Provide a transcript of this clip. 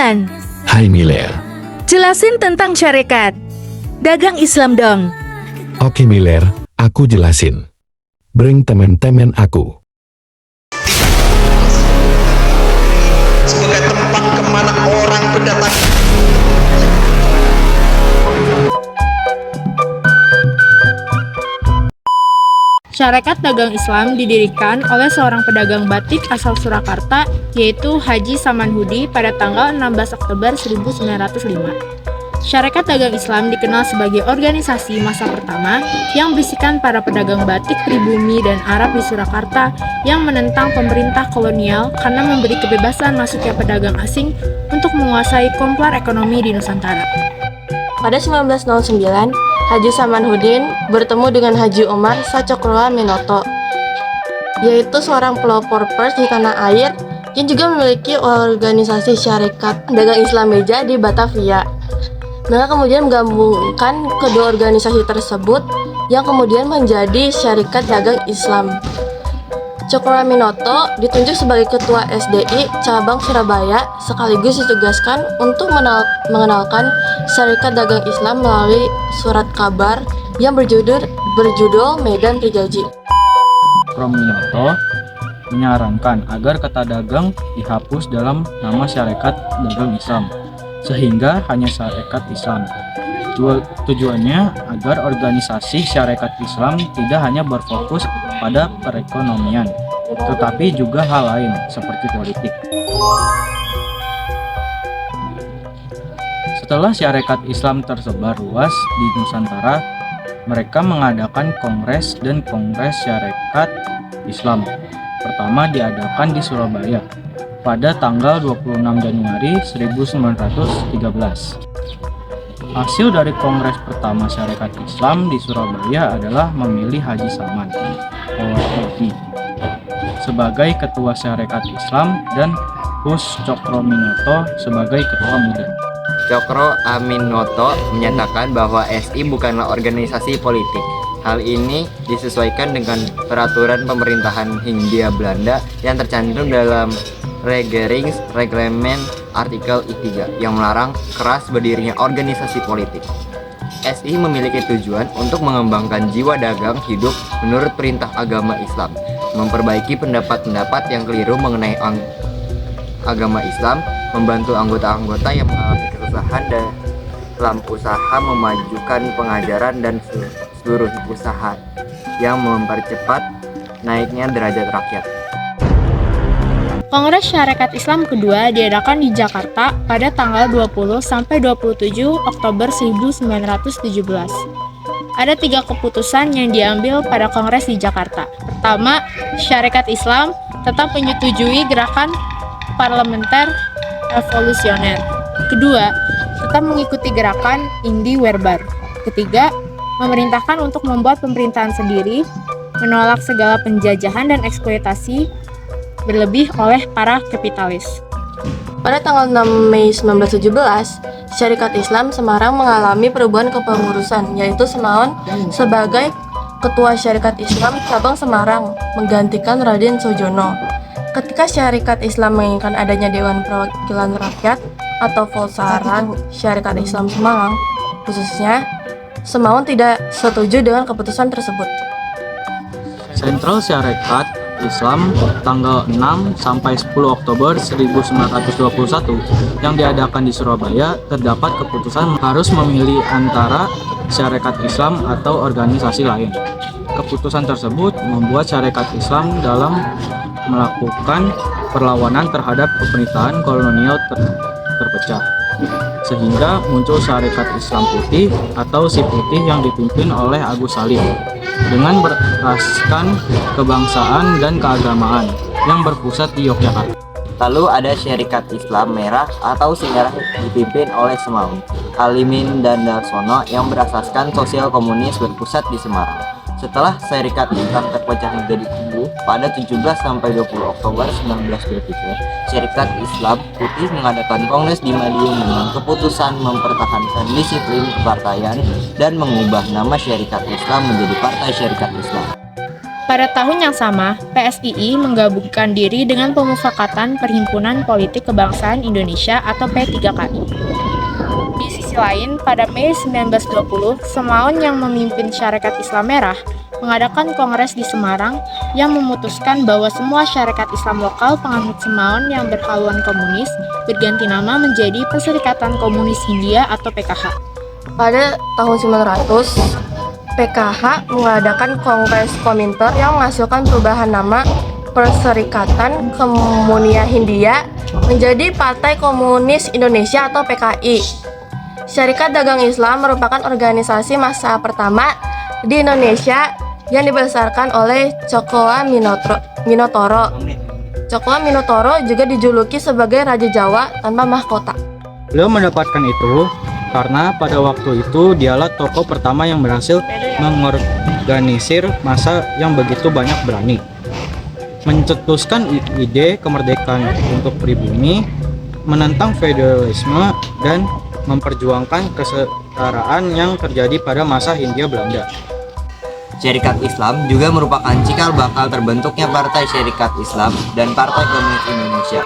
Ihsan. Hai Miller. Jelasin tentang syarikat dagang Islam dong. Oke Miller, aku jelasin. Bring teman-teman aku. Sebagai tempat kemana orang berdatang. Syarikat Dagang Islam didirikan oleh seorang pedagang batik asal Surakarta, yaitu Haji Samanhudi pada tanggal 16 Oktober 1905. Syarikat Dagang Islam dikenal sebagai organisasi masa pertama yang berisikan para pedagang batik pribumi dan Arab di Surakarta yang menentang pemerintah kolonial karena memberi kebebasan masuknya pedagang asing untuk menguasai komplar ekonomi di Nusantara. Pada 1909, Haji Samanhudin bertemu dengan Haji Omar Sacokroaminoto, yaitu seorang pelopor pers di tanah air yang juga memiliki organisasi syarikat dagang Islam Meja di Batavia. Mereka kemudian menggabungkan kedua organisasi tersebut yang kemudian menjadi Syarikat Dagang Islam. Cokroaminoto ditunjuk sebagai Ketua SDI Cabang Surabaya sekaligus ditugaskan untuk mengenalkan Syarikat Dagang Islam melalui surat kabar yang berjudul Medan Prigaji. Cokroaminoto menyarankan agar kata dagang dihapus dalam nama Syarikat Dagang Islam, sehingga hanya Syarikat Islam. Tujuannya agar organisasi Syarikat Islam tidak hanya berfokus pada perekonomian, tetapi juga hal lain seperti politik. Setelah Syarikat Islam tersebar luas di Nusantara, mereka mengadakan kongres dan kongres Syarikat Islam. Pertama diadakan di Surabaya pada tanggal 26 Januari 1913. Hasil dari kongres pertama Syarikat Islam di Surabaya adalah memilih Haji Saman OSI sebagai Ketua Syarikat Islam dan Hus Cokroaminoto sebagai Ketua Muda. Cokroaminoto menyatakan bahwa SI bukanlah organisasi politik. Hal ini disesuaikan dengan peraturan pemerintahan Hindia Belanda yang tercantum dalam Regering artikel I3 yang melarang keras berdirinya organisasi politik. SI memiliki tujuan untuk mengembangkan jiwa dagang hidup menurut perintah agama Islam, memperbaiki pendapat-pendapat yang keliru mengenai agama Islam, membantu anggota-anggota yang mengalami kesusahan dalam usaha memajukan pengajaran dan seluruh usaha yang mempercepat naiknya derajat rakyat. Kongres Syarikat Islam kedua diadakan di Jakarta pada tanggal 20 sampai 27 Oktober 1917. Ada 3 keputusan yang diambil pada kongres di Jakarta. Pertama, Syarikat Islam tetap menyetujui gerakan parlementer revolusioner. Kedua, tetap mengikuti gerakan Indi Werbar. Ketiga, memerintahkan untuk membuat pemerintahan sendiri, menolak segala penjajahan dan eksploitasi berlebih oleh para kapitalis. Pada tanggal 6 Mei 1917, Syarikat Islam Semarang mengalami perubahan kepengurusan, yaitu Semaun sebagai Ketua Syarikat Islam Cabang Semarang menggantikan Raden Sojono. Ketika Syarikat Islam menginginkan adanya Dewan Perwakilan Rakyat atau Volsaran Syarikat Islam Semarang, khususnya, Semaun tidak setuju dengan keputusan tersebut. Sentral Syarikat Islam tanggal 6 sampai 10 Oktober 1921 yang diadakan di Surabaya terdapat keputusan harus memilih antara Syarikat Islam atau organisasi lain. Keputusan tersebut membuat Syarikat Islam dalam melakukan perlawanan terhadap pemerintahan kolonial terpecah, sehingga muncul Syarikat Islam Putih atau Si Putih yang dipimpin oleh Agus Salim dengan berasaskan kebangsaan dan keagamaan yang berpusat di Yogyakarta. Lalu ada Syarikat Islam Merah atau Si Merah dipimpin oleh Semaun, Alimin dan Darsono yang berasaskan sosial komunis berpusat di Semarang. Setelah Syarikat Islam terpecah menjadi kubu pada 17 sampai 20 Oktober 1923, Syarikat Islam Putih mengadakan kongres di Madiun dengan keputusan mempertahankan disiplin kepartaian dan mengubah nama Syarikat Islam menjadi Partai Syarikat Islam. Pada tahun yang sama, PSII menggabungkan diri dengan Pemufakatan Perhimpunan Politik Kebangsaan Indonesia atau P3KI. Di sisi lain, pada Mei 1920, Semaun yang memimpin Syarikat Islam Merah mengadakan kongres di Semarang yang memutuskan bahwa semua syarikat Islam lokal penganut Semaun yang berhaluan komunis berganti nama menjadi Perserikatan Komunis Hindia atau PKH. Pada tahun 900, PKH mengadakan Kongres Kominter yang menghasilkan perubahan nama Perserikatan Komunia Hindia menjadi Partai Komunis Indonesia atau PKI. Syarikat Dagang Islam merupakan organisasi massa pertama di Indonesia yang dibesarkan oleh Cokoa Minotoro. Cokoa Minotoro juga dijuluki sebagai Raja Jawa tanpa mahkota. Beliau mendapatkan itu karena pada waktu itu dialah tokoh pertama yang berhasil mengorganisir massa yang begitu banyak berani, mencetuskan ide kemerdekaan untuk pribumi, menentang feodalisme, dan memperjuangkan kesetaraan yang terjadi pada masa Hindia Belanda. Syarikat Islam juga merupakan cikal bakal terbentuknya Partai Syarikat Islam dan Partai Komunis Indonesia.